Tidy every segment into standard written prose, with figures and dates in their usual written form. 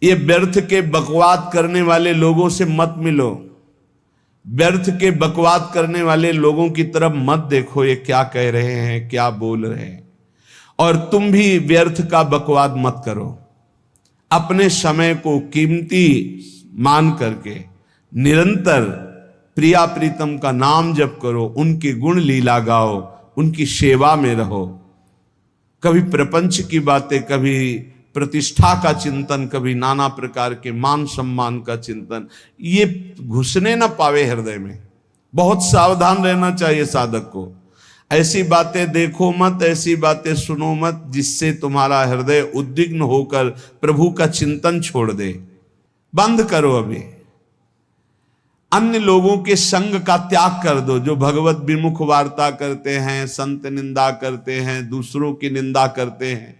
ये व्यर्थ के बकवाद करने वाले लोगों से मत मिलो, व्यर्थ के बकवाद करने वाले लोगों की तरफ मत देखो, ये क्या कह रहे हैं, क्या बोल रहे हैं। और तुम भी व्यर्थ का बकवाद मत करो। अपने समय को कीमती मान करके निरंतर प्रिया प्रीतम का नाम जप करो, उनके गुण लीला गाओ, उनकी सेवा में रहो। कभी प्रपंच की बातें, कभी प्रतिष्ठा का चिंतन, कभी नाना प्रकार के मान सम्मान का चिंतन, ये घुसने ना पावे हृदय में। बहुत सावधान रहना चाहिए साधक को। ऐसी बातें देखो मत, ऐसी बातें सुनो मत जिससे तुम्हारा हृदय उद्विग्न होकर प्रभु का चिंतन छोड़ दे। बंद करो अभी। अन्य लोगों के संग का त्याग कर दो, जो भगवत विमुख वार्ता करते हैं, संत निंदा करते हैं, दूसरों की निंदा करते हैं।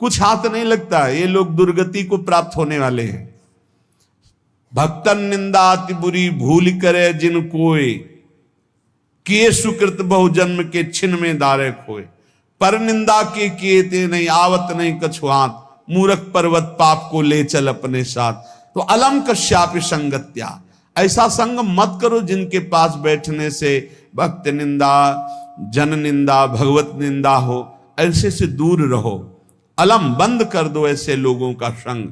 कुछ हाथ नहीं लगता, ये लोग दुर्गति को प्राप्त होने वाले हैं। भक्तन निंदा अति बुरी भूल करे जिन कोय, किए सुकृत बहु जन्म के छिन में दारे खोए। पर निंदा के किए ते नहीं, आवत नहीं कछुआत, मूर्ख पर्वत पाप को ले चल अपने साथ। तो अलम कश्यापि संगत्या, ऐसा संग मत करो जिनके पास बैठने से भक्त निंदा, जन निंदा, भगवत निंदा हो। ऐसे से दूर रहो। अलम बंद कर दो ऐसे लोगों का संग।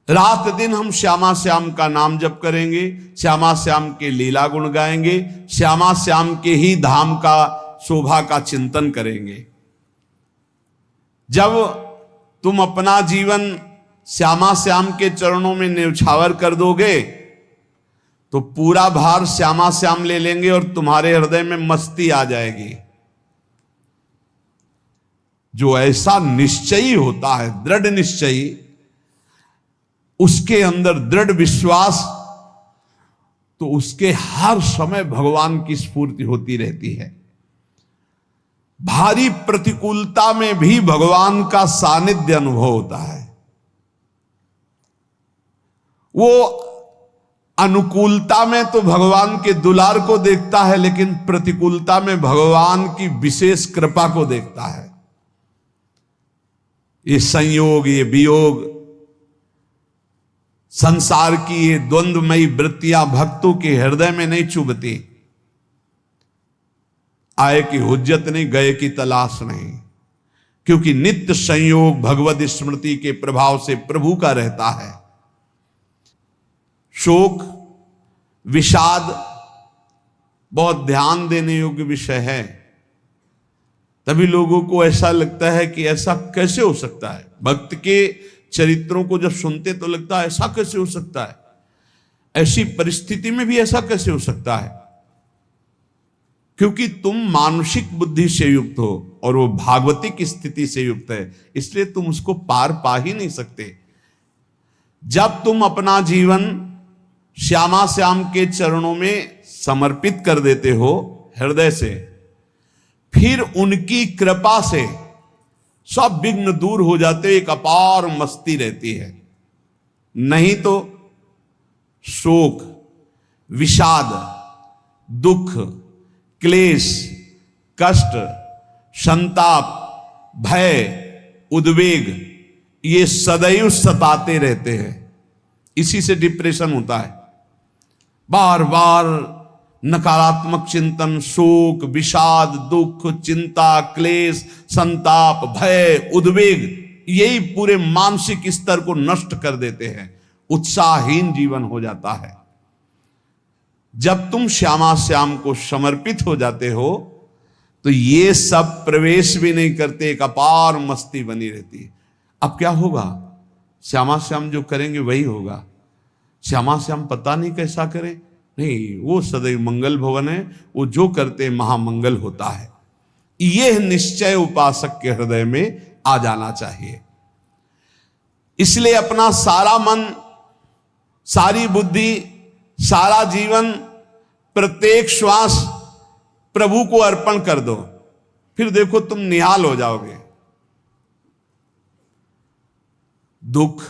रात दिन हम श्यामा श्याम का नाम जप करेंगे, श्यामा श्याम के लीला गुण गाएंगे, श्यामा श्याम के ही धाम का शोभा का चिंतन करेंगे। जब तुम अपना जीवन श्यामा श्याम के चरणों में न्यौछावर कर दोगे तो पूरा भार श्यामा श्याम ले लेंगे और तुम्हारे हृदय में मस्ती आ जाएगी। जो ऐसा निश्चयी होता है, दृढ़ निश्चयी, उसके अंदर दृढ़ विश्वास, तो उसके हर समय भगवान की स्फूर्ति होती रहती है। भारी प्रतिकूलता में भी भगवान का सानिध्य अनुभव होता है। वो अनुकूलता में तो भगवान के दुलार को देखता है, लेकिन प्रतिकूलता में भगवान की विशेष कृपा को देखता है। ये संयोग, ये वियोग, संसार की ये द्वंद्वमयी वृत्तियां भक्तों के हृदय में नहीं चुभती। आए की हुज्जत नहीं, गए की तलाश नहीं, क्योंकि नित्य संयोग भगवत स्मृति के प्रभाव से प्रभु का रहता है। शोक, विषाद बहुत ध्यान देने योग्य विषय है। तभी लोगों को ऐसा लगता है कि ऐसा कैसे हो सकता है। भक्त के चरित्रों को जब सुनते तो लगता है ऐसा कैसे हो सकता है, ऐसी परिस्थिति में भी ऐसा कैसे हो सकता है। क्योंकि तुम मानसिक बुद्धि से युक्त हो और वो भागवतिक स्थिति से युक्त है, इसलिए तुम उसको पार पा ही नहीं सकते। जब तुम अपना जीवन श्यामा श्याम के चरणों में समर्पित कर देते हो हृदय से, फिर उनकी कृपा से सब विघ्न दूर हो जाते, एक अपार मस्ती रहती है। नहीं तो शोक, विषाद, दुख, क्लेश, कष्ट, संताप, भय, उद्वेग, ये सदैव सताते रहते हैं। इसी से डिप्रेशन होता है। बार बार नकारात्मक चिंतन, शोक, विषाद, दुख, चिंता, क्लेश, संताप, भय, उद्वेग, यही पूरे मानसिक स्तर को नष्ट कर देते हैं। उत्साहहीन जीवन हो जाता है। जब तुम श्यामा श्याम को समर्पित हो जाते हो तो ये सब प्रवेश भी नहीं करते, एक अपार मस्ती बनी रहती है। अब क्या होगा? श्यामा श्याम जो करेंगे वही होगा। श्यामा श्याम पता नहीं कैसा करें, नहीं, वो सदैव मंगल भवन है, वो जो करते महामंगल होता है। यह निश्चय उपासक के हृदय में आ जाना चाहिए। इसलिए अपना सारा मन, सारी बुद्धि, सारा जीवन, प्रत्येक श्वास प्रभु को अर्पण कर दो। फिर देखो तुम निहाल हो जाओगे। दुख,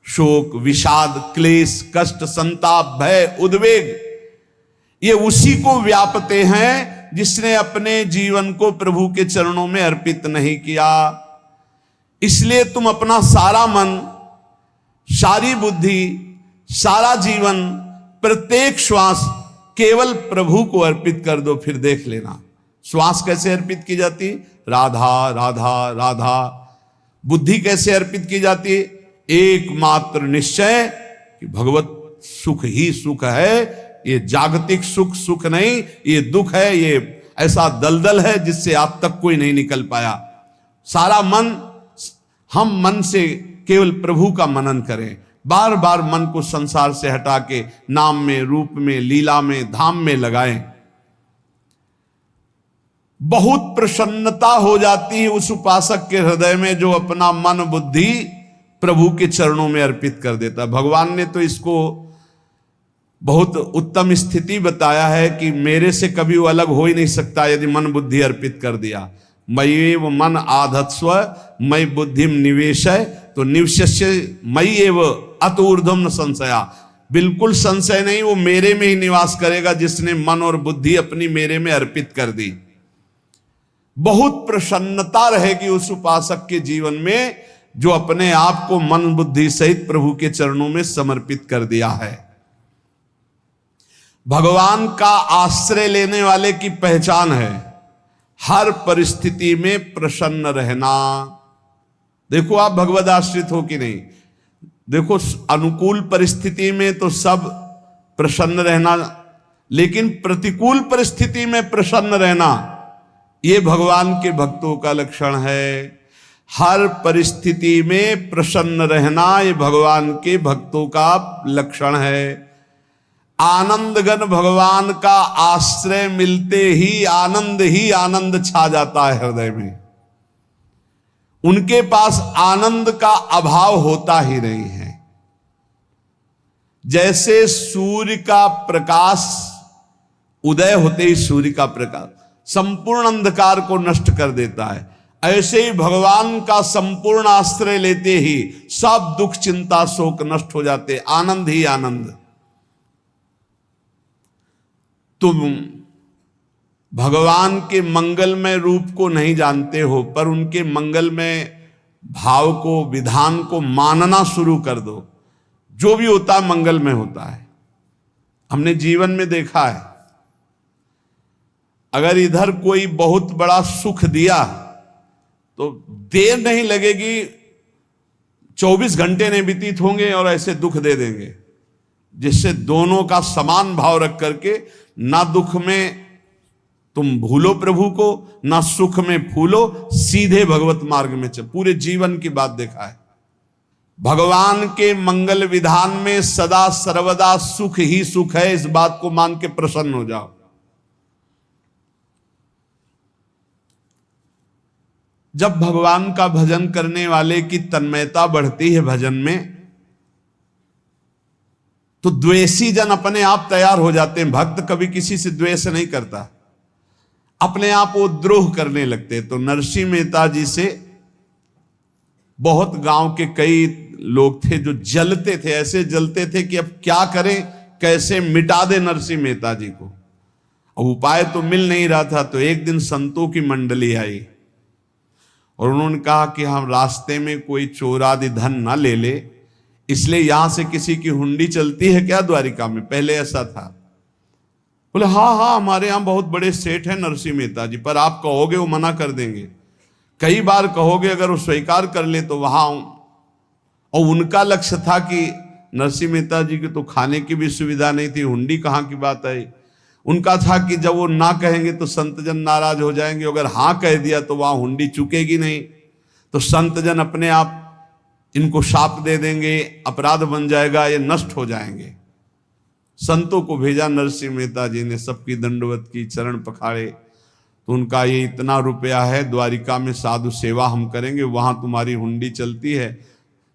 शोक, विषाद, क्लेश, कष्ट, संताप, भय, उद्वेग, ये उसी को व्यापते हैं जिसने अपने जीवन को प्रभु के चरणों में अर्पित नहीं किया। इसलिए तुम अपना सारा मन सारी बुद्धि, सारा जीवन, प्रत्येक श्वास केवल प्रभु को अर्पित कर दो, फिर देख लेना श्वास कैसे अर्पित की जाती, राधा राधा राधा। बुद्धि कैसे अर्पित की जाती, एकमात्र निश्चय कि भगवत सुख ही सुख है, ये जागतिक सुख सुख नहीं, ये दुख है, ये ऐसा दलदल है जिससे आज तक कोई नहीं निकल पाया। सारा मन, हम मन से केवल प्रभु का मनन करें, बार बार मन को संसार से हटा के नाम में, रूप में, लीला में, धाम में लगाएं। बहुत प्रसन्नता हो जाती है उस उपासक के हृदय में जो अपना मन बुद्धि प्रभु के चरणों में अर्पित कर देता। भगवान ने तो इसको बहुत उत्तम स्थिति बताया है कि मेरे से कभी वो अलग हो ही नहीं सकता यदि मन बुद्धि अर्पित कर दिया। मय्येव मन आधत्स्व मयि बुद्धिम निवेशय, तो निवश्य मय्येव अत ऊर्ध्वं न संशया, बिल्कुल संशय नहीं, वो मेरे में ही निवास करेगा जिसने मन और बुद्धि अपनी मेरे में अर्पित कर दी। बहुत प्रसन्नता रहेगी उस उपासक के जीवन में जो अपने आप को मन बुद्धि सहित प्रभु के चरणों में समर्पित कर दिया है। भगवान का आश्रय लेने वाले की पहचान है हर परिस्थिति में प्रसन्न रहना। देखो आप भगवद आश्रित हो कि नहीं, देखो अनुकूल परिस्थिति में तो सब प्रसन्न रहना, लेकिन प्रतिकूल परिस्थिति में प्रसन्न रहना ये भगवान के भक्तों का लक्षण है। हर परिस्थिति में प्रसन्न रहना ये भगवान के भक्तों का लक्षण है। आनंदगन भगवान का आश्रय मिलते ही आनंद छा जाता है हृदय में। उनके पास आनंद का अभाव होता ही नहीं है। जैसे सूर्य का प्रकाश उदय होते ही सूर्य का प्रकाश संपूर्ण अंधकार को नष्ट कर देता है, ऐसे ही भगवान का संपूर्ण आश्रय लेते ही सब दुख चिंता शोक नष्ट हो जाते, आनंद ही आनंद। तुम भगवान के मंगलमय रूप को नहीं जानते हो, पर उनके मंगलमय भाव को, विधान को मानना शुरू कर दो। जो भी होता है मंगलमय होता है। हमने जीवन में देखा है, अगर इधर कोई बहुत बड़ा सुख दिया तो देर नहीं लगेगी, 24 घंटे नहीं व्यतीत होंगे और ऐसे दुख दे देंगे, जिससे दोनों का समान भाव रख करके ना दुख में तुम भूलो प्रभु को, ना सुख में फूलो, सीधे भगवत मार्ग में चल। पूरे जीवन की बात देखा है, भगवान के मंगल विधान में सदा सर्वदा सुख ही सुख है, इस बात को मान के प्रसन्न हो जाओ। जब भगवान का भजन करने वाले की तन्मयता बढ़ती है भजन में, तो द्वेषी जन अपने आप तैयार हो जाते हैं। भक्त कभी किसी से द्वेष नहीं करता, अपने आप वो द्रोह करने लगते। तो नरसिंह मेहता जी से बहुत गांव के कई लोग थे जो जलते थे, ऐसे जलते थे कि अब क्या करें, कैसे मिटा दे नरसिंह मेहता जी को। अब उपाय तो मिल नहीं रहा था। तो एक दिन संतों की मंडली आई और उन्होंने कहा कि हम रास्ते में कोई चोर आदि धन ना ले ले, इसलिए यहां से किसी की हुंडी चलती है क्या द्वारिका में? पहले ऐसा था। बोले हाँ हमारे यहां बहुत बड़े सेठ हैं नरसिंह मेहता जी, पर आप कहोगे वो मना कर देंगे। कई बार कहोगे, अगर वो स्वीकार कर ले तो वहां। और उनका लक्ष्य था कि नरसिंह मेहता जी की तो खाने की भी सुविधा नहीं थी, हुंडी कहाँ की बात आई। उनका था कि जब वो ना कहेंगे तो संतजन नाराज हो जाएंगे, अगर हाँ कह दिया तो वहां हुंडी चुकेगी नहीं, तो संतजन अपने आप इनको शाप दे देंगे, अपराध बन जाएगा, ये नष्ट हो जाएंगे। संतों को भेजा नरसिंह मेहता जी ने, सबकी दंडवत की, चरण पखाड़े। तो उनका ये इतना रुपया है, द्वारिका में साधु सेवा हम करेंगे, वहां तुम्हारी हुंडी चलती है,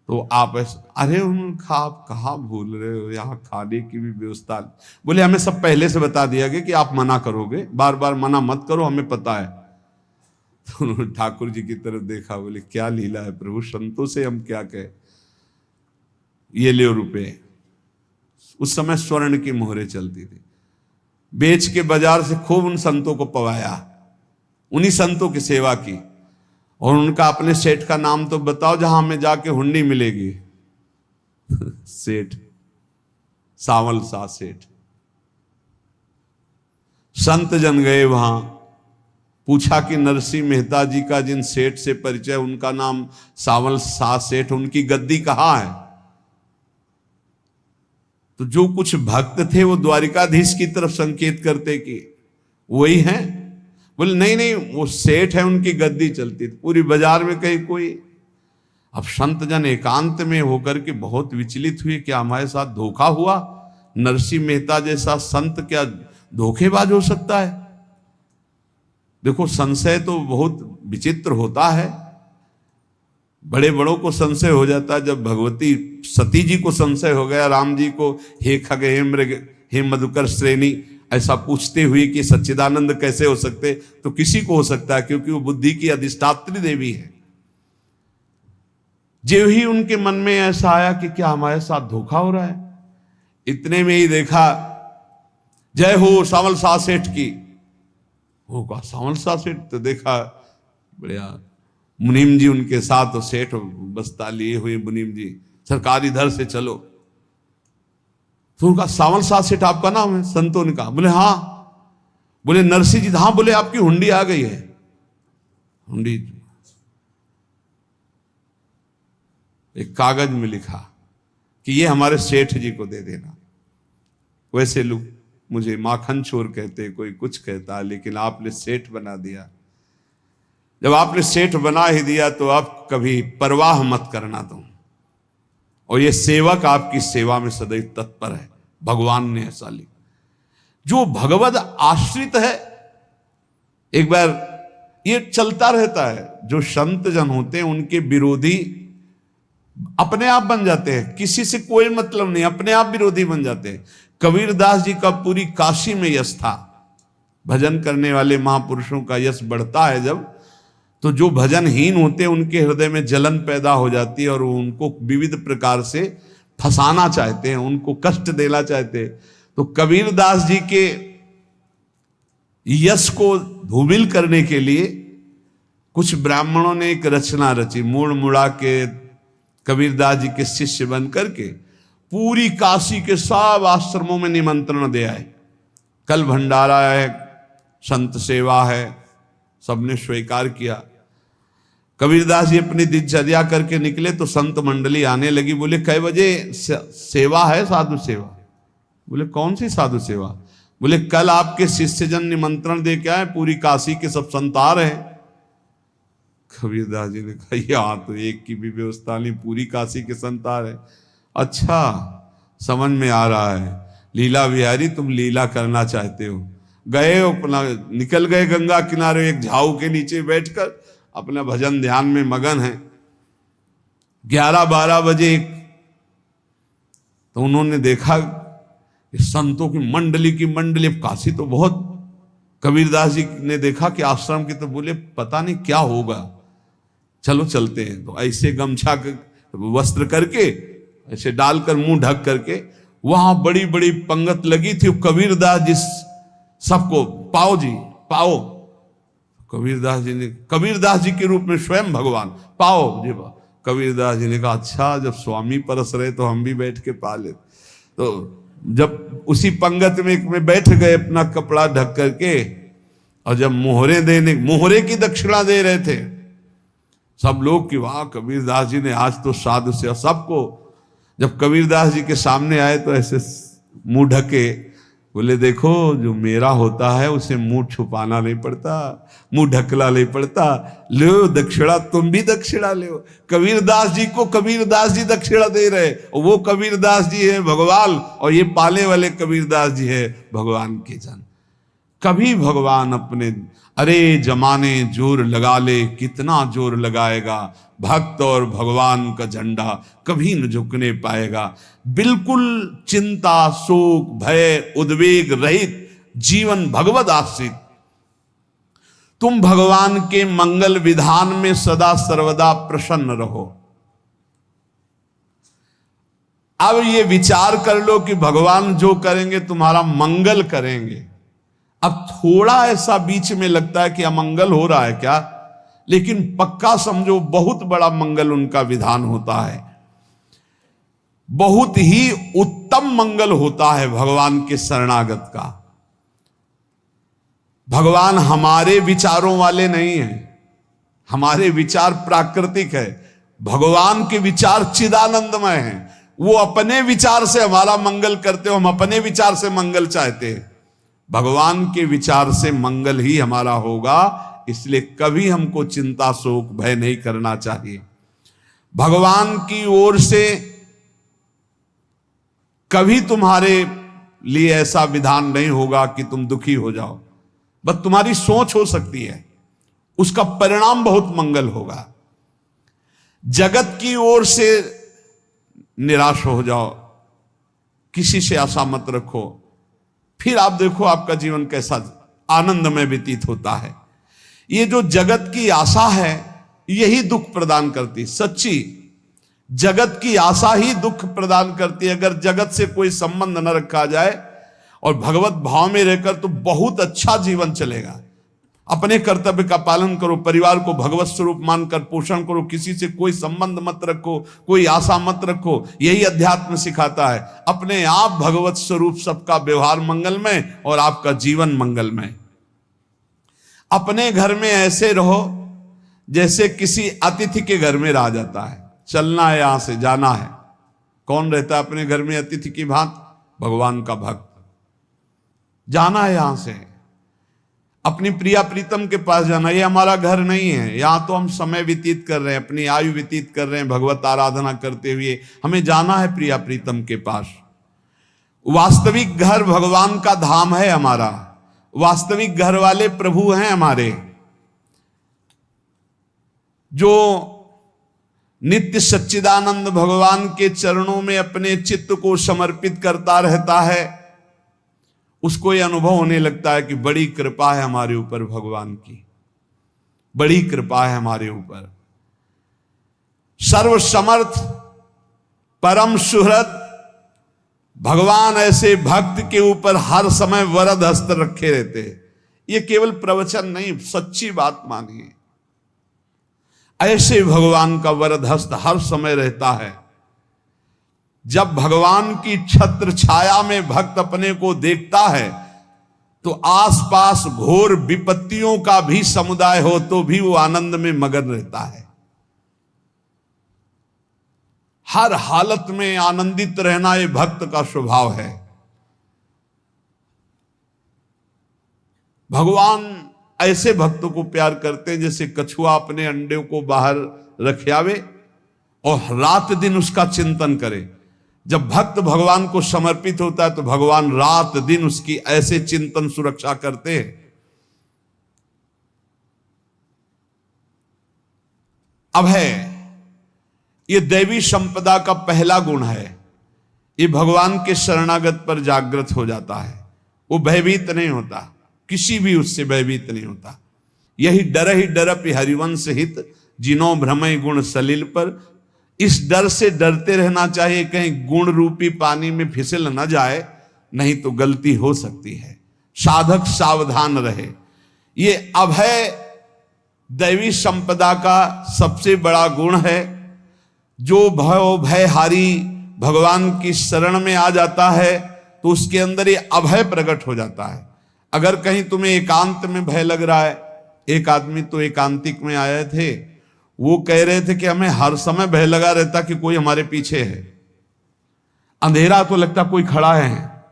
तो आप अरे उनका आप कहाँ भूल रहे हो, यहाँ खाने की भी व्यवस्था। बोले हमें सब पहले से बता दिया गया कि आप मना करोगे, बार बार मना मत करो, हमें पता है। तो उन्होंने ठाकुर जी की तरफ देखा, बोले क्या लीला है प्रभु, संतों से हम क्या कहें, ये ले रुपए। उस समय स्वर्ण की मोहरें चलती थी, बेच के बाजार से खूब उन संतों को पवाया, उन्हीं संतों की सेवा की। और उनका अपने सेठ का नाम तो बताओ जहां हमें जाके हुंडी मिलेगी। सेठ, सावल शाह सेठ। संत जन गए वहां, पूछा कि नरसिंह मेहता जी का जिन सेठ से परिचय, उनका नाम सावल शाह सेठ, उनकी गद्दी कहाँ है? तो जो कुछ भक्त थे वो द्वारिकाधीश की तरफ संकेत करते कि वही हैं। बोले नहीं नहीं, वो सेठ है, उनकी गद्दी चलती थी। पूरी बाजार में कहीं कोई। अब संत जन एकांत में होकर के बहुत विचलित हुए, क्या हमारे साथ धोखा हुआ? नरसिंह मेहता जैसा संत क्या धोखेबाज हो सकता है? देखो, संशय तो बहुत विचित्र होता है। बड़े बड़ों को संशय हो जाता है। जब भगवती सती जी को संशय हो गया, राम जी को, हे खग हे मृग हे मधुकर श्रेणी, ऐसा पूछते हुए कि सच्चिदानंद कैसे हो सकते, तो किसी को हो सकता है, क्योंकि वो बुद्धि की अधिष्ठात्री देवी है। जो ही उनके मन में ऐसा आया कि क्या हमारे साथ धोखा हो रहा है, इतने में ही देखा, जय हो सावल शाह सेठ की। होगा सावल शाह सेठ, तो देखा बढ़िया मुनीम जी उनके साथ, और सेठ बस्ता लिए हुए मुनीम जी, सरकार इधर से चलो। तो उनका सावल शाह सेठ आपका नाम है? संतों ने कहा। बोले हाँ। बोले नरसिंह जी? हाँ। बोले आपकी हुंडी आ गई है। हुंडी एक कागज में लिखा कि ये हमारे सेठ जी को दे देना। वैसे लोग मुझे माखन चोर कहते, कोई कुछ कहता, लेकिन आपने सेठ बना दिया। जब आपने सेठ बना ही दिया तो आप कभी परवाह मत करना तुम। और ये सेवक आपकी सेवा में सदैव तत्पर है। भगवान ने ऐसा लिखा। जो भगवद आश्रित है, एक बार ये चलता रहता है, जो संत जन होते हैं उनके विरोधी अपने आप बन जाते हैं, किसी से कोई मतलब नहीं, अपने आप विरोधी बन जाते हैं। कबीरदास जी का पूरी काशी में यश था। भजन करने वाले महापुरुषों का यश बढ़ता है जब, तो जो भजनहीन होते हैं उनके हृदय में जलन पैदा हो जाती है, और वो उनको विविध प्रकार से फंसाना चाहते हैं, उनको कष्ट देना चाहते हैं। तो कबीरदास जी के यश को धूमिल करने के लिए कुछ ब्राह्मणों ने एक रचना रची। मुड़ मुड़ा के कबीरदास जी के शिष्य बन करके पूरी काशी के सब आश्रमों में निमंत्रण दे आए। कल भंडारा है, संत सेवा है, सबने स्वीकार किया। कबीरदास जी अपनी दिनचर्या करके निकले तो संत मंडली आने लगी। बोले कै बजे सेवा है? साधु सेवा। बोले कौन सी साधु सेवा? बोले कल आपके शिष्यजन निमंत्रण दे के आए, पूरी काशी के सब संत आ रहे हैं। कबीरदास जी ने कहा यहाँ तो एक की भी व्यवस्था नहीं, पूरी काशी के संत आ रहे। अच्छा, समझ में आ रहा है, लीला बिहारी तुम लीला करना चाहते हो। गए अपना निकल गए गंगा किनारे, एक झाऊ के नीचे बैठकर अपना भजन ध्यान में मगन है। 11-12 बजे तो उन्होंने देखा संतों की मंडली, अब काशी तो बहुत। कबीरदास जी ने देखा कि आश्रम की, तो बोले पता नहीं क्या होगा, चलो चलते हैं। तो ऐसे गमछा वस्त्र करके ऐसे डालकर मुंह ढक करके, वहां बड़ी बड़ी पंगत लगी थी। कबीरदास जी सबको पाओ जी पाओ। कबीरदास जी के रूप में स्वयं भगवान पाओ जी। कबीरदास जी ने कहा अच्छा, जब स्वामी परस रहे तो हम भी बैठ के पा ले। तो जब उसी पंगत में बैठ गए अपना कपड़ा ढक करके, और जब मोहरे की दक्षिणा दे रहे थे सब लोग कि वाह कबीरदास जी ने आज तो साधु से। सबको जब कबीरदास जी के सामने आए तो ऐसे मुंह ढके, बोले देखो जो मेरा होता है उसे मुंह छुपाना नहीं पड़ता, मुंह ढकला नहीं पड़ता। लो दक्षिणा, तुम भी दक्षिणा ले। कबीरदास जी को कबीरदास जी दक्षिणा दे रहे, और वो कबीरदास जी है भगवान, और ये पाले वाले कबीरदास जी है भगवान के जन। कभी भगवान अपने, अरे जमाने जोर लगा ले, कितना जोर लगाएगा, भक्त और भगवान का झंडा कभी न झुकने पाएगा। बिल्कुल चिंता, शोक, भय, उद्वेग रहित जीवन भगवद आश्रित। तुम भगवान के मंगल विधान में सदा सर्वदा प्रसन्न रहो। अब ये विचार कर लो कि भगवान जो करेंगे तुम्हारा मंगल करेंगे। अब थोड़ा ऐसा बीच में लगता है कि अमंगल हो रहा है क्या, लेकिन पक्का समझो बहुत बड़ा मंगल उनका विधान होता है। बहुत ही उत्तम मंगल होता है भगवान के शरणागत का। भगवान हमारे विचारों वाले नहीं हैं, हमारे विचार प्राकृतिक है, भगवान के विचार चिदानंदमय हैं। वो अपने विचार से हमारा मंगल करते हो, हम अपने विचार से मंगल चाहते हैं। भगवान के विचार से मंगल ही हमारा होगा, इसलिए कभी हमको चिंता शोक भय नहीं करना चाहिए। भगवान की ओर से कभी तुम्हारे लिए ऐसा विधान नहीं होगा कि तुम दुखी हो जाओ, बस तुम्हारी सोच हो सकती है, उसका परिणाम बहुत मंगल होगा। जगत की ओर से निराश हो जाओ, किसी से आशा मत रखो, फिर आप देखो आपका जीवन कैसा आनंदमय व्यतीत होता है। ये जो जगत की आशा है यही दुख प्रदान करती, सच्ची जगत की आशा ही दुख प्रदान करती है। अगर जगत से कोई संबंध न रखा जाए और भगवत भाव में रहकर तो बहुत अच्छा जीवन चलेगा। अपने कर्तव्य का पालन करो, परिवार को भगवत स्वरूप मानकर पोषण करो, किसी से कोई संबंध मत रखो, कोई आशा मत रखो, यही अध्यात्म सिखाता है। अपने आप भगवत स्वरूप, सबका व्यवहार मंगलमय और आपका जीवन मंगलमय। अपने घर में ऐसे रहो जैसे किसी अतिथि के घर में रह जाता है, चलना है, यहां से जाना है। कौन रहता है अपने घर में अतिथि की भांति? भगवान का भक्त। जाना है यहां से, अपनी प्रिया प्रीतम के पास जाना। ये हमारा घर नहीं है, यहां तो हम समय व्यतीत कर रहे हैं, अपनी आयु व्यतीत कर रहे हैं भगवत आराधना करते हुए। हमें जाना है प्रिया प्रीतम के पास। वास्तविक घर भगवान का धाम है हमारा, वास्तविक घर वाले प्रभु हैं हमारे, जो नित्य सच्चिदानंद भगवान के चरणों में अपने चित्त को समर्पित करता रहता है। उसको यह अनुभव होने लगता है कि बड़ी कृपा है हमारे ऊपर, भगवान की बड़ी कृपा है हमारे ऊपर। सर्वसमर्थ परम सुहृद भगवान ऐसे भक्त के ऊपर हर समय वरद हस्त रखे रहते हैं। ये केवल प्रवचन नहीं, सच्ची बात मानिए। ऐसे भगवान का वरद हस्त हर समय रहता है। जब भगवान की छत्र छाया में भक्त अपने को देखता है तो आसपास घोर विपत्तियों का भी समुदाय हो तो भी वो आनंद में मगन रहता है। हर हालत में आनंदित रहना ये भक्त का स्वभाव है। भगवान ऐसे भक्तों को प्यार करते हैं जैसे कछुआ अपने अंडे को बाहर रख आवे और रात दिन उसका चिंतन करे। जब भक्त भगवान को समर्पित होता है तो भगवान रात दिन उसकी ऐसे चिंतन सुरक्षा करते हैं। अभय, ये दैवी संपदा का पहला गुण है। ये भगवान के शरणागत पर जागृत हो जाता है, वो भयभीत नहीं होता, किसी भी उससे भयभीत नहीं होता। यही डरप हरिवंश हित, जिनो भ्रमय गुण सलिल पर। इस डर से डरते रहना चाहिए कहीं गुण रूपी पानी में फिसल न जाए, नहीं तो गलती हो सकती है। साधक सावधान रहे। ये अभय दैवी संपदा का सबसे बड़ा गुण है। जो भयहारी भगवान की शरण में आ जाता है तो उसके अंदर ये अभय प्रकट हो जाता है। अगर कहीं तुम्हें एकांत में भय लग रहा है, एक आदमी तो एकांतिक में आए थे, वो कह रहे थे कि हमें हर समय भय लगा रहता कि कोई हमारे पीछे है, अंधेरा तो लगता कोई खड़ा है,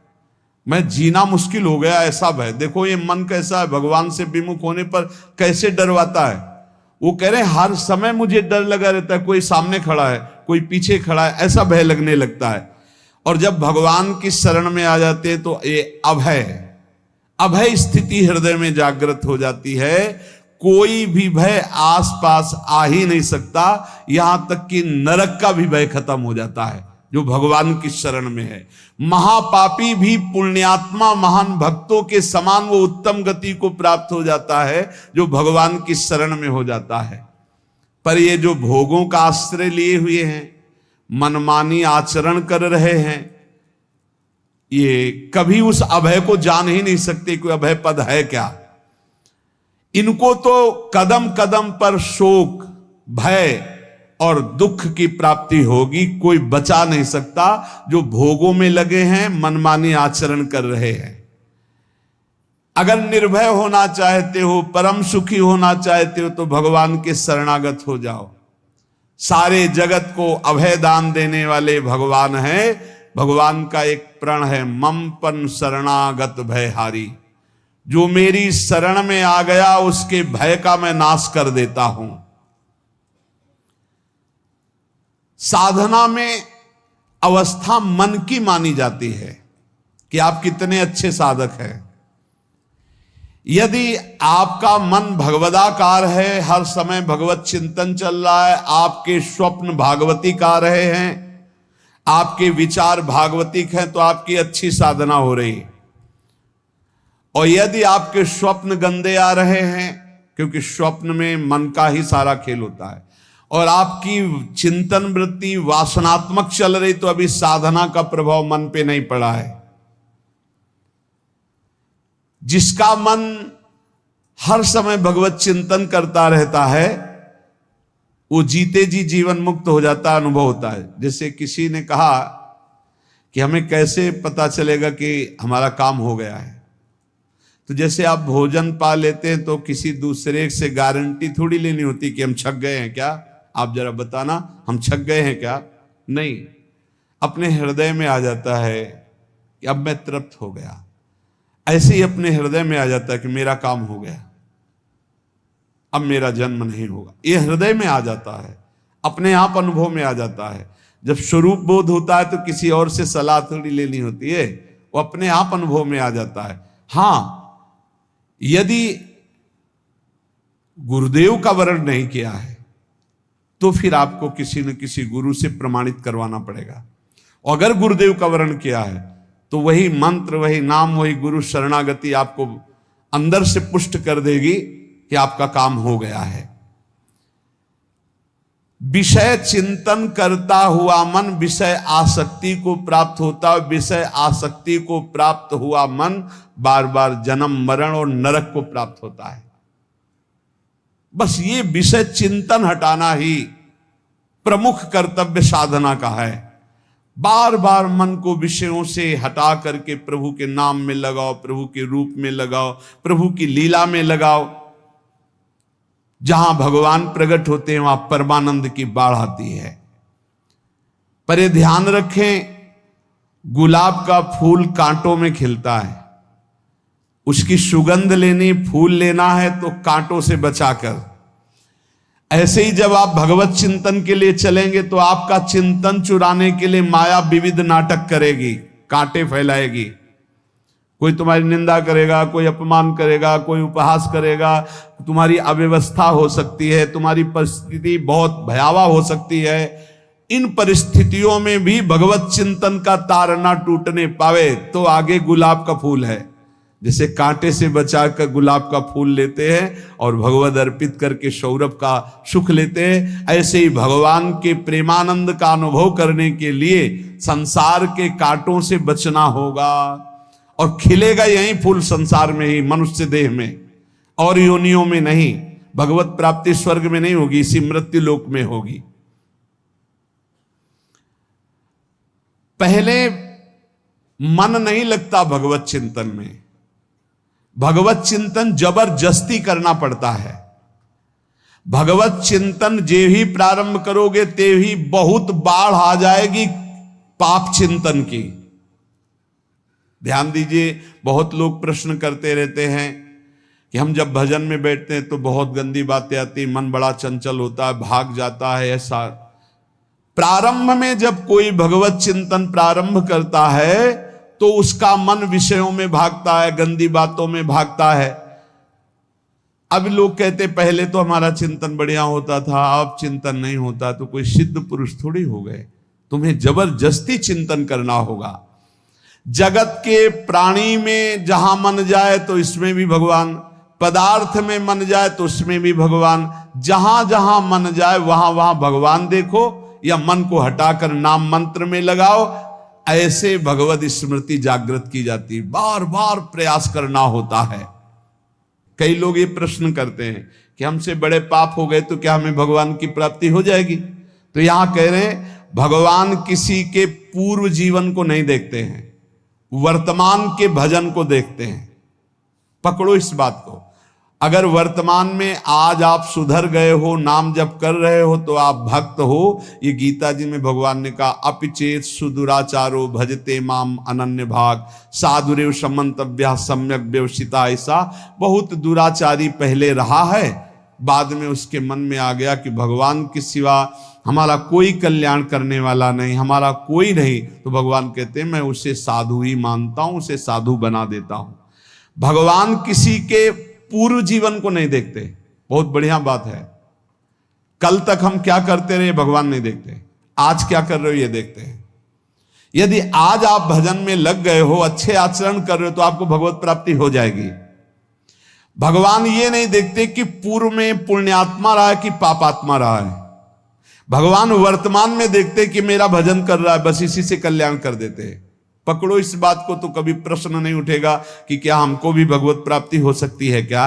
मैं जीना मुश्किल हो गया, ऐसा भय। देखो ये मन कैसा है, भगवान से विमुख होने पर कैसे डरवाता है। वो कह रहे हैं हर समय मुझे डर लगा रहता है, कोई सामने खड़ा है, कोई पीछे खड़ा है, ऐसा भय लगने लगता है। और जब भगवान की शरण में आ जाते हैं तो ये अभय स्थिति हृदय में जागृत हो जाती है। कोई भी भय आसपास आ ही नहीं सकता, यहां तक कि नरक का भी भय खत्म हो जाता है जो भगवान की शरण में है। महापापी भी पुण्यात्मा महान भक्तों के समान वो उत्तम गति को प्राप्त हो जाता है जो भगवान की शरण में हो जाता है। पर ये जो भोगों का आश्रय लिए हुए हैं, मनमानी आचरण कर रहे हैं, ये कभी उस अभय को जान ही नहीं सकते कोई अभय पद है क्या। इनको तो कदम कदम पर शोक, भय, और दुख की प्राप्ति होगी। कोई बचा नहीं सकता जो भोगों में लगे हैं, मनमानी आचरण कर रहे हैं। अगर निर्भय होना चाहते हो, परम सुखी होना चाहते हो, तो भगवान के शरणागत हो जाओ। सारे जगत को अभय दान देने वाले भगवान हैं। भगवान का एक प्रण है, मम पन शरणागत भयहारी। जो मेरी शरण में आ गया उसके भय का मैं नाश कर देता हूं। साधना में अवस्था मन की मानी जाती है कि आप कितने अच्छे साधक हैं। यदि आपका मन भगवदाकार है, हर समय भगवत चिंतन चल रहा है, आपके स्वप्न भागवती का रहे हैं, आपके विचार भागवतिक हैं, तो आपकी अच्छी साधना हो रही है। और यदि आपके स्वप्न गंदे आ रहे हैं, क्योंकि स्वप्न में मन का ही सारा खेल होता है, और आपकी चिंतन वृत्ति वासनात्मक चल रही, तो अभी साधना का प्रभाव मन पे नहीं पड़ा है। जिसका मन हर समय भगवत चिंतन करता रहता है, वो जीते जी जीवन मुक्त हो जाता, अनुभव होता है। जैसे किसी ने कहा कि हमें कैसे पता चलेगा कि हमारा काम हो गया है, तो जैसे आप भोजन पा लेते हैं तो किसी दूसरे से गारंटी थोड़ी लेनी होती कि हम छक गए हैं क्या, आप जरा बताना हम छक गए हैं क्या। नहीं, अपने हृदय में आ जाता है कि अब मैं तृप्त हो गया। ऐसे ही अपने हृदय में आ जाता है कि मेरा काम हो गया, अब मेरा जन्म नहीं होगा। ये हृदय में आ जाता है, अपने आप अनुभव में आ जाता है। जब स्वरूप बोध होता है तो किसी और से सलाह थोड़ी लेनी होती है, वो अपने आप अनुभव में आ जाता है। हाँ, यदि गुरुदेव का वर्ण नहीं किया है तो फिर आपको किसी न किसी गुरु से प्रमाणित करवाना पड़ेगा। और अगर गुरुदेव का वर्ण किया है तो वही मंत्र, वही नाम, वही गुरु शरणागति आपको अंदर से पुष्ट कर देगी कि आपका काम हो गया है। विषय चिंतन करता हुआ मन विषय आसक्ति को प्राप्त होता है। विषय आसक्ति को प्राप्त हुआ मन बार बार जन्म मरण और नरक को प्राप्त होता है। बस ये विषय चिंतन हटाना ही प्रमुख कर्तव्य साधना का है। बार बार मन को विषयों से हटा करके प्रभु के नाम में लगाओ, प्रभु के रूप में लगाओ, प्रभु की लीला में लगाओ। जहां भगवान प्रकट होते हैं वहां परमानंद की बाढ़ आती है। पर ये ध्यान रखें, गुलाब का फूल कांटों में खिलता है, उसकी सुगंध लेनी, फूल लेना है तो कांटों से बचाकर। ऐसे ही जब आप भगवत चिंतन के लिए चलेंगे तो आपका चिंतन चुराने के लिए माया विविध नाटक करेगी, कांटे फैलाएगी। कोई तुम्हारी निंदा करेगा, कोई अपमान करेगा, कोई उपहास करेगा, तुम्हारी अव्यवस्था हो सकती है, तुम्हारी परिस्थिति बहुत भयावह हो सकती है। इन परिस्थितियों में भी भगवत चिंतन का तार ना टूटने पावे तो आगे गुलाब का फूल है। जैसे कांटे से बचाकर गुलाब का फूल लेते हैं और भगवद अर्पित करके सौरभ का सुख लेते हैं, ऐसे ही भगवान के प्रेमानंद का अनुभव करने के लिए संसार के कांटों से बचना होगा। और खिलेगा यही फूल संसार में ही, मनुष्य देह में, और योनियों में नहीं। भगवत प्राप्ति स्वर्ग में नहीं होगी, इसी मृत्यु लोक में होगी। पहले मन नहीं लगता भगवत चिंतन में, भगवत चिंतन जबरदस्ती करना पड़ता है। भगवत चिंतन जे ही प्रारंभ करोगे ते ही बहुत बाढ़ आ जाएगी पाप चिंतन की। ध्यान दीजिए, बहुत लोग प्रश्न करते रहते हैं कि हम जब भजन में बैठते हैं तो बहुत गंदी बातें आती, मन बड़ा चंचल होता है, भाग जाता है। ऐसा प्रारंभ में जब कोई भगवत चिंतन प्रारंभ करता है तो उसका मन विषयों में भागता है, गंदी बातों में भागता है। अब लोग कहते पहले तो हमारा चिंतन बढ़िया होता था, अब चिंतन नहीं होता। तो कोई सिद्ध पुरुष थोड़ी हो गए, तुम्हें जबरदस्ती चिंतन करना होगा। जगत के प्राणी में जहां मन जाए तो इसमें भी भगवान, पदार्थ में मन जाए तो उसमें भी भगवान, जहां जहां मन जाए वहां वहां भगवान देखो, या मन को हटाकर नाम मंत्र में लगाओ। ऐसे भगवत स्मृति जागृत की जाती है, बार बार प्रयास करना होता है। कई लोग ये प्रश्न करते हैं कि हमसे बड़े पाप हो गए तो क्या हमें भगवान की प्राप्ति हो जाएगी? तो यहां कह रहे हैं भगवान किसी के पूर्व जीवन को नहीं देखते हैं, वर्तमान के भजन को देखते हैं। पकड़ो इस बात को। अगर वर्तमान में आज आप सुधर गए हो, नाम जप कर रहे हो, तो आप भक्त हो। ये गीता जी में भगवान ने कहा, अपिचेत सुदुराचारो भजते माम अनन्य भाग साधुरेव समंतव्या सम्यक व्यवसिता। ऐसा बहुत दुराचारी पहले रहा है, बाद में उसके मन में आ गया कि भगवान के सिवा हमारा कोई कल्याण करने वाला नहीं, हमारा कोई नहीं। तो भगवान कहते हैं मैं उसे साधु ही मानता हूं, उसे साधु बना देता हूं। भगवान किसी के पूर्व जीवन को नहीं देखते। बहुत बढ़िया बात है। कल तक हम क्या करते रहे भगवान नहीं देखते, आज क्या कर रहे हो ये देखते हैं। यदि आज आप भजन में लग गए हो, अच्छे आचरण कर रहे हो, तो आपको भगवत प्राप्ति हो जाएगी। भगवान ये नहीं देखते कि पूर्व में पुण्यात्मा रहा है कि पापात्मा रहा है। भगवान वर्तमान में देखते कि मेरा भजन कर रहा है, बस इसी से कल्याण कर देते हैं। पकड़ो इस बात को, तो कभी प्रश्न नहीं उठेगा कि क्या हमको भी भगवत प्राप्ति हो सकती है क्या।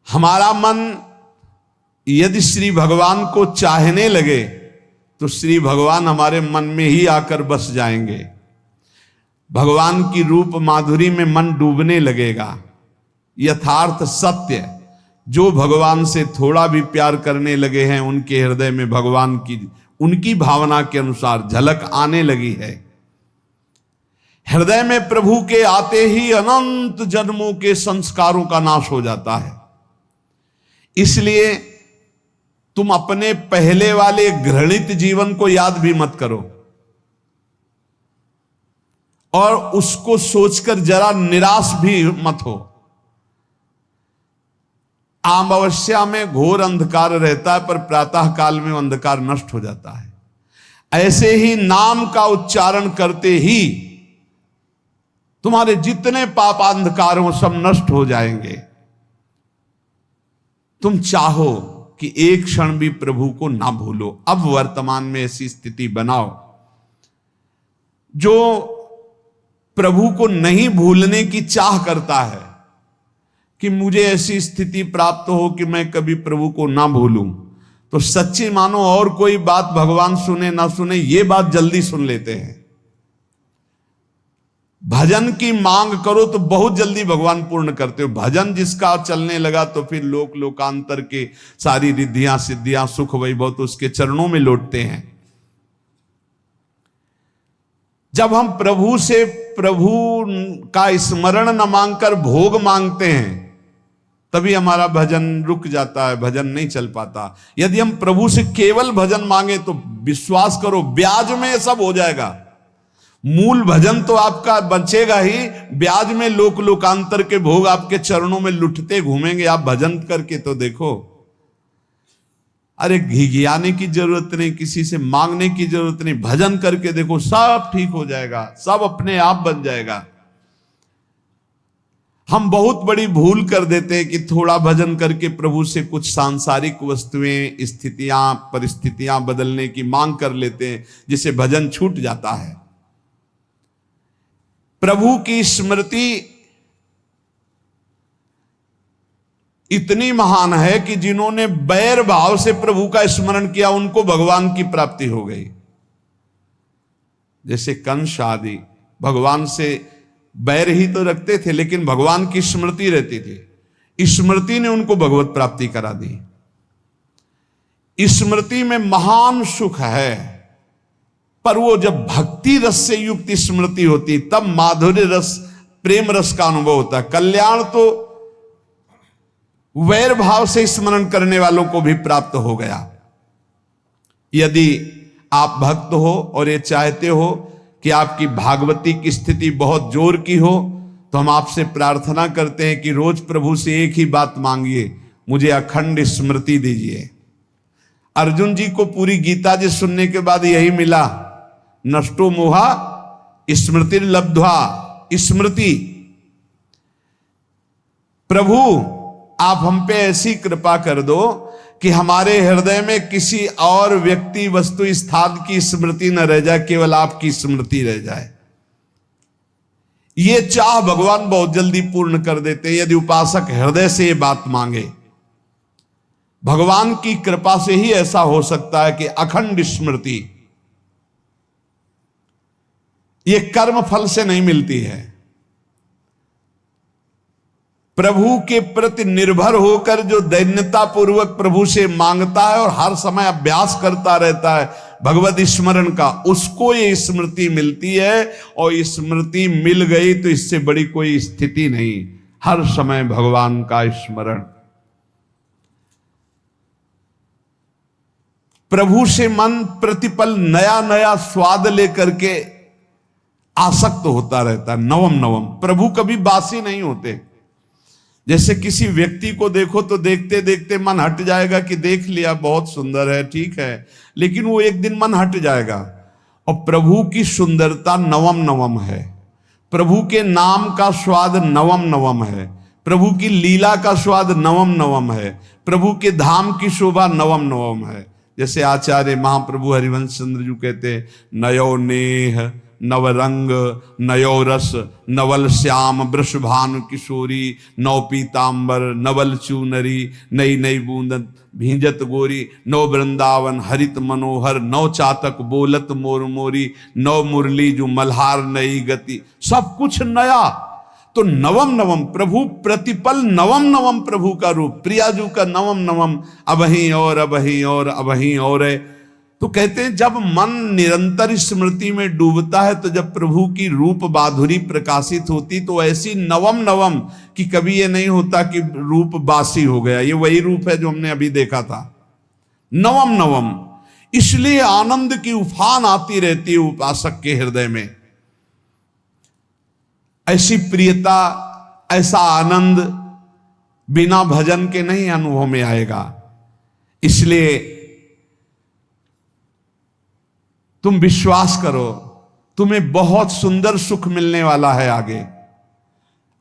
हमारा मन यदि श्री भगवान को चाहने लगे तो श्री भगवान हमारे मन में ही आकर बस जाएंगे। भगवान की रूप माधुरी में मन डूबने लगेगा। यथार्थ सत्य, जो भगवान से थोड़ा भी प्यार करने लगे हैं, उनके हृदय में भगवान की उनकी भावना के अनुसार झलक आने लगी है। हृदय में प्रभु के आते ही अनंत जन्मों के संस्कारों का नाश हो जाता है। इसलिए तुम अपने पहले वाले घृणित जीवन को याद भी मत करो और उसको सोचकर जरा निराश भी मत हो। अमावस्या में घोर अंधकार रहता है, पर प्रातः काल में अंधकार नष्ट हो जाता है। ऐसे ही नाम का उच्चारण करते ही तुम्हारे जितने पाप अंधकार हो सब नष्ट हो जाएंगे। तुम चाहो कि एक क्षण भी प्रभु को ना भूलो। अब वर्तमान में ऐसी स्थिति बनाओ। जो प्रभु को नहीं भूलने की चाह करता है कि मुझे ऐसी स्थिति प्राप्त हो कि मैं कभी प्रभु को ना भूलूं, तो सच्ची मानो और कोई बात भगवान सुने ना सुने, ये बात जल्दी सुन लेते हैं। भजन की मांग करो तो बहुत जल्दी भगवान पूर्ण करते हो। भजन जिसका चलने लगा तो फिर लोकांतर के सारी रिद्धियां सिद्धियां सुख वैभव तो उसके चरणों में लौटते हैं। जब हम प्रभु से प्रभु का स्मरण न मांगकर भोग मांगते हैं, तभी हमारा भजन रुक जाता है, भजन नहीं चल पाता। यदि हम प्रभु से केवल भजन मांगे तो विश्वास करो ब्याज में सब हो जाएगा। मूल भजन तो आपका बचेगा ही, ब्याज में लोकांतर के भोग आपके चरणों में लुटते घूमेंगे। आप भजन करके तो देखो। अरे घिघियाने की जरूरत नहीं, किसी से मांगने की जरूरत नहीं, भजन करके देखो, सब ठीक हो जाएगा, सब अपने आप बन जाएगा। हम बहुत बड़ी भूल कर देते हैं कि थोड़ा भजन करके प्रभु से कुछ सांसारिक वस्तुएं, स्थितियां, परिस्थितियां बदलने की मांग कर लेते हैं, जिससे भजन छूट जाता है। प्रभु की स्मृति इतनी महान है कि जिन्होंने बैर भाव से प्रभु का स्मरण किया उनको भगवान की प्राप्ति हो गई। जैसे कंस आदि भगवान से बैर ही तो रखते थे, लेकिन भगवान की स्मृति रहती थी। स्मृति ने उनको भगवत प्राप्ति करा दी। स्मृति में महान सुख है, पर वो जब भक्ति रस से युक्त स्मृति होती तब माधुर्य रस, प्रेम रस का अनुभव होता है। कल्याण तो वैर भाव से स्मरण करने वालों को भी प्राप्त हो गया। यदि आप भक्त हो और ये चाहते हो कि आपकी भागवती की स्थिति बहुत जोर की हो, तो हम आपसे प्रार्थना करते हैं कि रोज प्रभु से एक ही बात मांगिए, मुझे अखंड स्मृति दीजिए। अर्जुन जी को पूरी गीता जी सुनने के बाद यही मिला, नष्टो मोहा स्मृति लब्ध्वा। स्मृति, प्रभु आप हम पे ऐसी कृपा कर दो कि हमारे हृदय में किसी और व्यक्ति, वस्तु, स्थान की स्मृति न रह जाए, केवल आपकी स्मृति रह जाए। ये चाह भगवान बहुत जल्दी पूर्ण कर देते हैं यदि उपासक हृदय से ये बात मांगे। भगवान की कृपा से ही ऐसा हो सकता है कि अखंड स्मृति ये कर्म फल से नहीं मिलती है। प्रभु के प्रति निर्भर होकर जो दैन्यता पूर्वक प्रभु से मांगता है और हर समय अभ्यास करता रहता है भगवत स्मरण का, उसको ये स्मृति मिलती है। और स्मृति मिल गई तो इससे बड़ी कोई स्थिति नहीं, हर समय भगवान का स्मरण। प्रभु से मन प्रतिपल नया नया स्वाद लेकर के आसक्त होता रहता है, नवम नवम। प्रभु कभी बासी नहीं होते। जैसे किसी व्यक्ति को देखो तो देखते देखते मन हट जाएगा कि देख लिया, बहुत सुंदर है, ठीक है, लेकिन वो एक दिन मन हट जाएगा। और प्रभु की सुंदरता नवम नवम है, प्रभु के नाम का स्वाद नवम नवम है, प्रभु की लीला का स्वाद नवम नवम है, प्रभु के धाम की शोभा नवम नवम है। जैसे आचार्य महाप्रभु हरिवंश चंद्र जी कहते, नयो नेह नवरंग नयो रस नवल श्याम वृषभानु किशोरी, नव पीतांबर नवल चूनरी, नई नई बूंदन भींजत गोरी, नव वृंदावन हरित मनोहर, नव चातक बोलत मोर मोरी, नव मुरली जो मल्हार नई गति, सब कुछ नया। तो नवम नवम प्रभु प्रतिपल नवम नवम प्रभु का रूप, प्रियाजू का नवम नवम, अबहीं और अबहीं और अबहीं और है। तो कहते हैं जब मन निरंतर स्मृति में डूबता है तो जब प्रभु की रूप माधुरी प्रकाशित होती तो ऐसी नवम नवम कि कभी ये नहीं होता कि रूप बासी हो गया। ये वही रूप है जो हमने अभी देखा था, नवम नवम। इसलिए आनंद की उफान आती रहती है उपासक के हृदय में। ऐसी प्रियता, ऐसा आनंद बिना भजन के नहीं अनुभव में आएगा। इसलिए तुम विश्वास करो, तुम्हें बहुत सुंदर सुख मिलने वाला है, आगे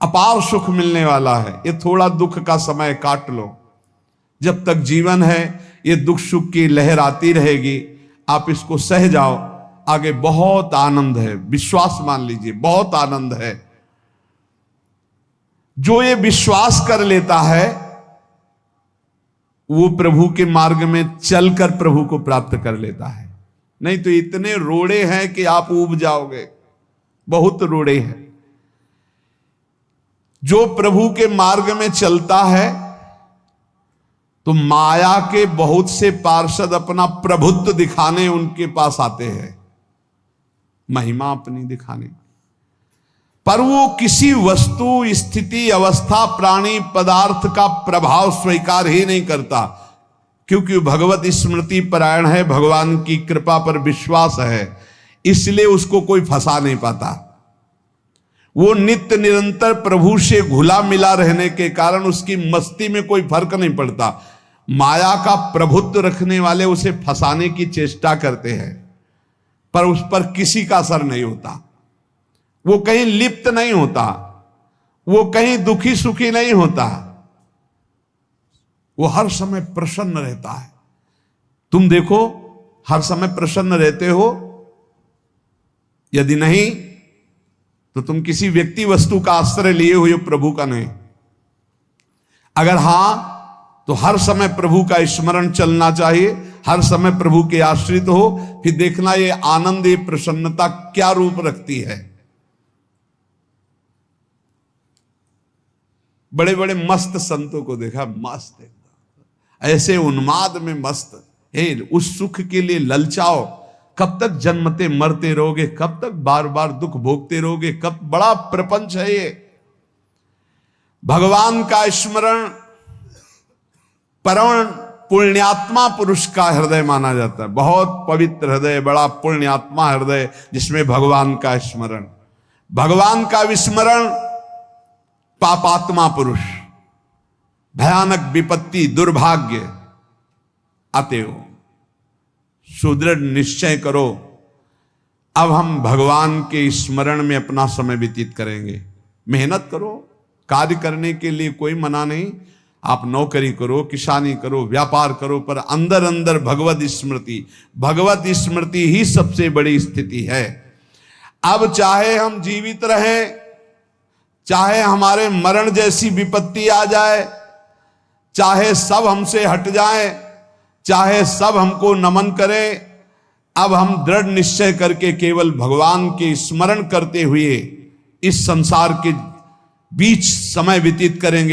अपार सुख मिलने वाला है। ये थोड़ा दुख का समय काट लो, जब तक जीवन है ये दुख सुख की लहर आती रहेगी, आप इसको सह जाओ, आगे बहुत आनंद है, विश्वास मान लीजिए, बहुत आनंद है। जो ये विश्वास कर लेता है वो प्रभु के मार्ग में चलकर प्रभु को प्राप्त कर लेता है। नहीं तो इतने रोड़े हैं कि आप ऊब जाओगे, बहुत रोड़े हैं। जो प्रभु के मार्ग में चलता है तो माया के बहुत से पार्षद अपना प्रभुत्व दिखाने उनके पास आते हैं, महिमा अपनी दिखाने, पर वो किसी वस्तु स्थिति अवस्था प्राणी पदार्थ का प्रभाव स्वीकार ही नहीं करता, क्योंकि भगवत स्मृति परायण है, भगवान की कृपा पर विश्वास है, इसलिए उसको कोई फंसा नहीं पाता। वो नित्य निरंतर प्रभु से घुला मिला रहने के कारण उसकी मस्ती में कोई फर्क नहीं पड़ता। माया का प्रभुत्व रखने वाले उसे फंसाने की चेष्टा करते हैं, पर उस पर किसी का असर नहीं होता। वो कहीं लिप्त नहीं होता, वो कहीं दुखी सुखी नहीं होता, वो हर समय प्रसन्न रहता है। तुम देखो, हर समय प्रसन्न रहते हो? यदि नहीं तो तुम किसी व्यक्ति वस्तु का आश्रय लिए हुए, प्रभु का नहीं। अगर हां तो हर समय प्रभु का स्मरण चलना चाहिए, हर समय प्रभु के आश्रित हो, फिर देखना ये आनंद, ये प्रसन्नता क्या रूप रखती है। बड़े बड़े मस्त संतों को देखा, मस्त ऐसे उन्माद में मस्त है, उस सुख के लिए ललचाओ। कब तक जन्मते मरते रहोगे, कब तक बार बार दुख भोगते रहोगे, कब बड़ा प्रपंच है ये। भगवान का स्मरण परम पुण्यात्मा पुरुष का हृदय माना जाता है, बहुत पवित्र हृदय, बड़ा पुण्यात्मा हृदय जिसमें भगवान का स्मरण। भगवान का विस्मरण पापात्मा पुरुष, भयानक विपत्ति दुर्भाग्य आते हो। सुदृढ़ निश्चय करो, अब हम भगवान के स्मरण में अपना समय व्यतीत करेंगे। मेहनत करो, कार्य करने के लिए कोई मना नहीं, आप नौकरी करो, किसानी करो, व्यापार करो, पर अंदर अंदर भगवत स्मृति, भगवत स्मृति ही सबसे बड़ी स्थिति है। अब चाहे हम जीवित रहें, चाहे हमारे मरण जैसी विपत्ति आ जाए, चाहे सब हमसे हट जाए, चाहे सब हमको नमन करें, अब हम दृढ़ निश्चय करके केवल भगवान के स्मरण करते हुए इस संसार के बीच समय व्यतीत करेंगे।